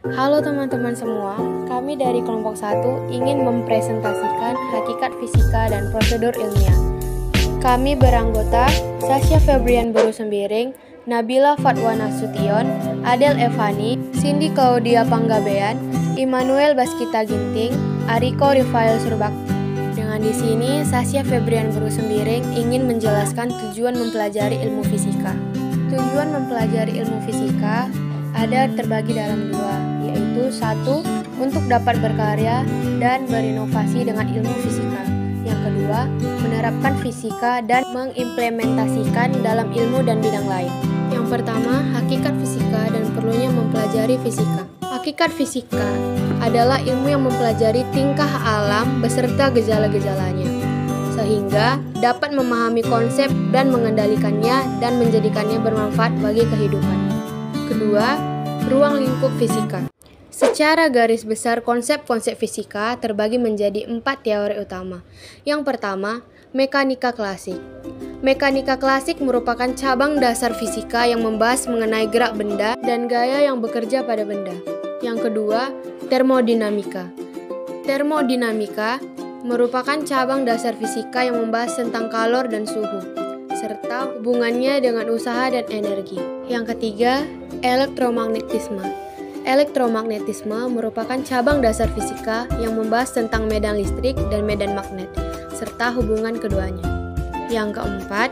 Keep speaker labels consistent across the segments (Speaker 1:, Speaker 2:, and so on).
Speaker 1: Halo teman-teman semua, kami dari kelompok 1 ingin mempresentasikan hakikat fisika dan prosedur ilmiah. Kami beranggota Sasha Febrian Buru Sembiring, Nabila Fatwa Nasution, Adel Evani, Cindy Claudia Panggabean, Immanuel Baskita Ginting, Ariko Rifael Surbak. Dengan di sini, Sasha Febrian Buru Sembiring ingin menjelaskan tujuan mempelajari ilmu fisika. Tujuan mempelajari ilmu fisika ada terbagi dalam dua, yaitu 1. Untuk dapat berkarya dan berinovasi dengan ilmu fisika. Yang kedua, menerapkan fisika dan mengimplementasikan dalam ilmu dan bidang lain. Yang pertama, hakikat fisika dan perlunya mempelajari fisika. Hakikat fisika adalah ilmu yang mempelajari tingkah alam beserta gejala-gejalanya, sehingga dapat memahami konsep dan mengendalikannya dan menjadikannya bermanfaat bagi kehidupan. Kedua, ruang lingkup fisika. Secara garis besar, konsep-konsep fisika terbagi menjadi 4 teori utama. Yang pertama, mekanika klasik. Mekanika klasik merupakan cabang dasar fisika yang membahas mengenai gerak benda dan gaya yang bekerja pada benda. Yang kedua, termodinamika. Termodinamika merupakan cabang dasar fisika yang membahas tentang kalor dan suhu, serta hubungannya dengan usaha dan energi. Yang ketiga, elektromagnetisme. Elektromagnetisme merupakan cabang dasar fisika yang membahas tentang medan listrik dan medan magnet, serta hubungan keduanya. Yang keempat,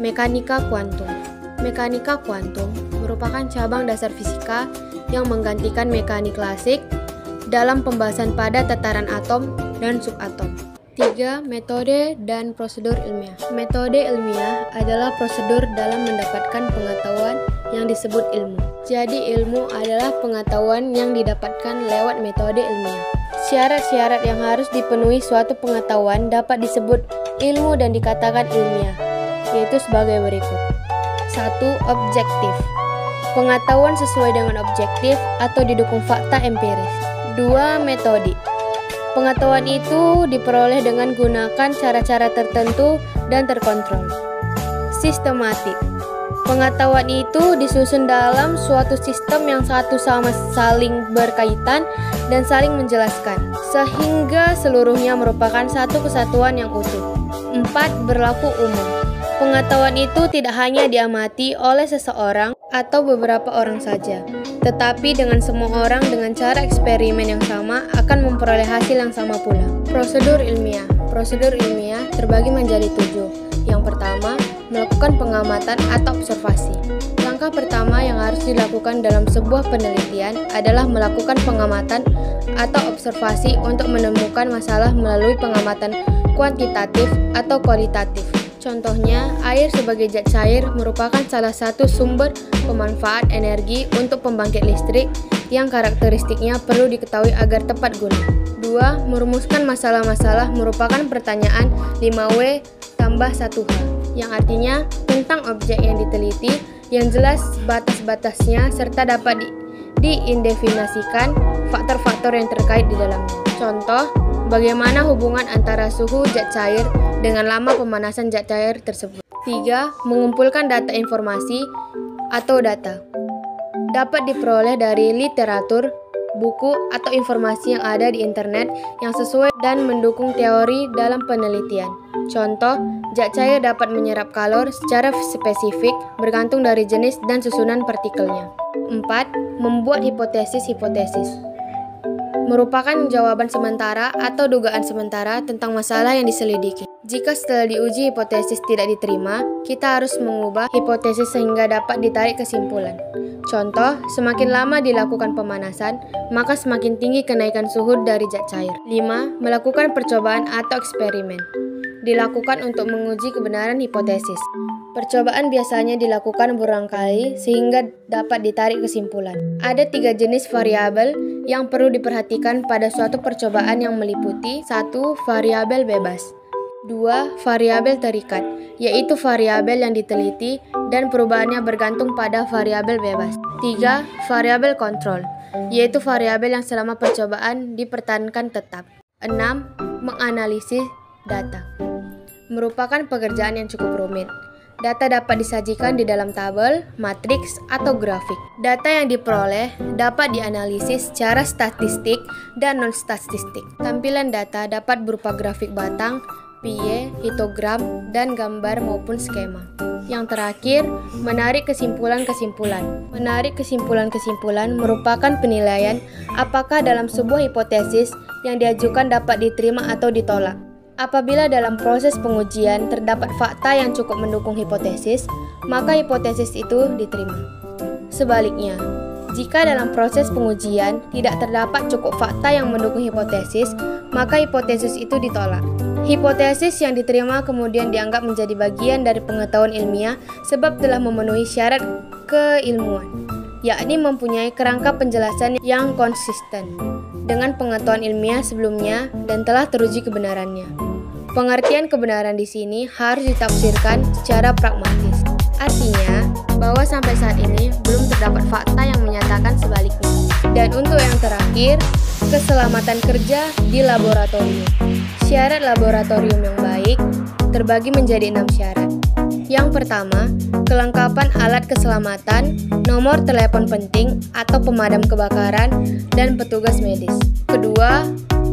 Speaker 1: mekanika kuantum. Mekanika kuantum merupakan cabang dasar fisika yang menggantikan mekanik klasik dalam pembahasan pada tataran atom dan subatom. 3. Metode dan prosedur ilmiah. Metode ilmiah adalah prosedur dalam mendapatkan pengetahuan yang disebut ilmu. Jadi ilmu adalah pengetahuan yang didapatkan lewat metode ilmiah. Syarat-syarat yang harus dipenuhi suatu pengetahuan dapat disebut ilmu dan dikatakan ilmiah, yaitu sebagai berikut. 1. Objektif. Pengetahuan sesuai dengan objektif atau didukung fakta empiris. 2. Metodik. Pengetahuan itu diperoleh dengan gunakan cara-cara tertentu dan terkontrol. Sistematik. Pengetahuan itu disusun dalam suatu sistem yang satu sama saling berkaitan dan saling menjelaskan, sehingga seluruhnya merupakan satu kesatuan yang utuh. 4. Berlaku umum. Pengetahuan itu tidak hanya diamati oleh seseorang atau beberapa orang saja, tetapi dengan semua orang dengan cara eksperimen yang sama akan memperoleh hasil yang sama pula. Prosedur ilmiah. Prosedur ilmiah terbagi menjadi 7. Yang pertama, melakukan pengamatan atau observasi. Langkah pertama yang harus dilakukan dalam sebuah penelitian adalah melakukan pengamatan atau observasi untuk menemukan masalah melalui pengamatan kuantitatif atau kualitatif. Contohnya, air sebagai zat cair merupakan salah satu sumber pemanfaat energi untuk pembangkit listrik yang karakteristiknya perlu diketahui agar tepat guna. 2. Merumuskan masalah-masalah merupakan pertanyaan 5W tambah 1H, yang artinya tentang objek yang diteliti, yang jelas batas-batasnya serta dapat diindefinisikan faktor-faktor yang terkait di dalamnya. Contoh, bagaimana hubungan antara suhu zat cair dengan lama pemanasan zat cair tersebut. 3. Mengumpulkan data informasi atau data. Dapat diperoleh dari literatur, buku, atau informasi yang ada di internet yang sesuai dan mendukung teori dalam penelitian. Contoh, zat cair dapat menyerap kalor secara spesifik bergantung dari jenis dan susunan partikelnya. 4. Membuat hipotesis-hipotesis. Merupakan jawaban sementara atau dugaan sementara tentang masalah yang diselidiki. Jika setelah diuji hipotesis tidak diterima, kita harus mengubah hipotesis sehingga dapat ditarik kesimpulan. Contoh, semakin lama dilakukan pemanasan, maka semakin tinggi kenaikan suhu dari zat cair. 5. Melakukan percobaan atau eksperimen. Dilakukan untuk menguji kebenaran hipotesis. Percobaan biasanya dilakukan berulang kali sehingga dapat ditarik kesimpulan. Ada 3 jenis variabel yang perlu diperhatikan pada suatu percobaan yang meliputi 1. Variabel bebas. 2. Variabel terikat, yaitu variabel yang diteliti dan perubahannya bergantung pada variabel bebas. 3. Variabel kontrol, yaitu variabel yang selama percobaan dipertahankan tetap. 6. Menganalisis data. Merupakan pekerjaan yang cukup rumit. Data dapat disajikan di dalam tabel, matriks, atau grafik. Data yang diperoleh dapat dianalisis secara statistik dan non-statistik. Tampilan data dapat berupa grafik batang, pie, histogram, dan gambar maupun skema. Yang terakhir, menarik kesimpulan-kesimpulan. Menarik kesimpulan-kesimpulan merupakan penilaian apakah dalam sebuah hipotesis yang diajukan dapat diterima atau ditolak. Apabila dalam proses pengujian terdapat fakta yang cukup mendukung hipotesis, maka hipotesis itu diterima. Sebaliknya, jika dalam proses pengujian tidak terdapat cukup fakta yang mendukung hipotesis, maka hipotesis itu ditolak. Hipotesis yang diterima kemudian dianggap menjadi bagian dari pengetahuan ilmiah sebab telah memenuhi syarat keilmuan, yakni mempunyai kerangka penjelasan yang konsisten dengan pengetahuan ilmiah sebelumnya dan telah teruji kebenarannya. Pengertian kebenaran di sini harus ditafsirkan secara pragmatis. Artinya, bahwa sampai saat ini belum terdapat fakta yang menyatakan sebaliknya. Dan untuk yang terakhir, keselamatan kerja di laboratorium. Syarat laboratorium yang baik terbagi menjadi 6 syarat. Yang pertama, kelengkapan alat keselamatan, nomor telepon penting atau pemadam kebakaran, dan petugas medis. Kedua,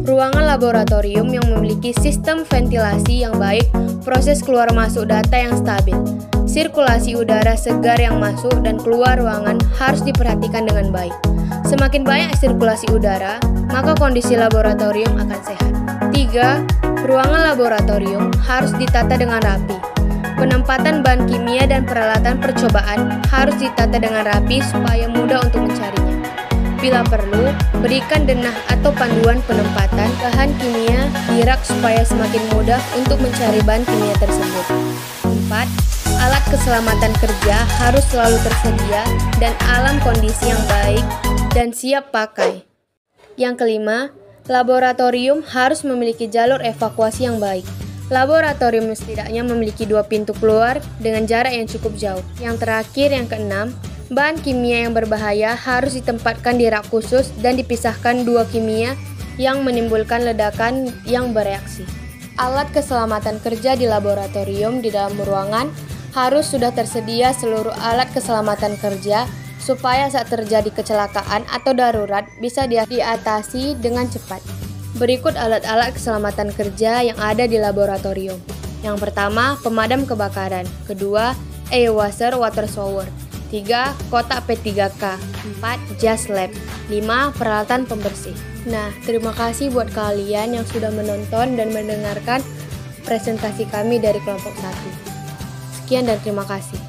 Speaker 1: ruangan laboratorium yang memiliki sistem ventilasi yang baik, proses keluar masuk data yang stabil. Sirkulasi udara segar yang masuk dan keluar ruangan harus diperhatikan dengan baik. Semakin banyak sirkulasi udara, maka kondisi laboratorium akan sehat. 3. Ruangan laboratorium harus ditata dengan rapi. Penempatan bahan kimia dan peralatan percobaan harus ditata dengan rapi supaya mudah untuk mencarinya. Bila perlu, berikan denah atau panduan penempatan bahan kimia di rak supaya semakin mudah untuk mencari bahan kimia tersebut. 4. Alat keselamatan kerja harus selalu tersedia dan alam kondisi yang baik dan siap pakai. Yang kelima, laboratorium harus memiliki jalur evakuasi yang baik. Laboratorium setidaknya memiliki 2 pintu keluar dengan jarak yang cukup jauh. Yang terakhir, yang keenam, bahan kimia yang berbahaya harus ditempatkan di rak khusus dan dipisahkan 2 kimia yang menimbulkan ledakan yang bereaksi. Alat keselamatan kerja di laboratorium di dalam ruangan harus sudah tersedia seluruh alat keselamatan kerja supaya saat terjadi kecelakaan atau darurat bisa diatasi dengan cepat. Berikut alat-alat keselamatan kerja yang ada di laboratorium. Yang pertama, pemadam kebakaran. Kedua, air washer water shower. 3. Kotak P3K. 4. Jas lab. 5. Peralatan pembersih. Nah, terima kasih buat kalian yang sudah menonton dan mendengarkan presentasi kami dari kelompok 1. Sekian dan terima kasih.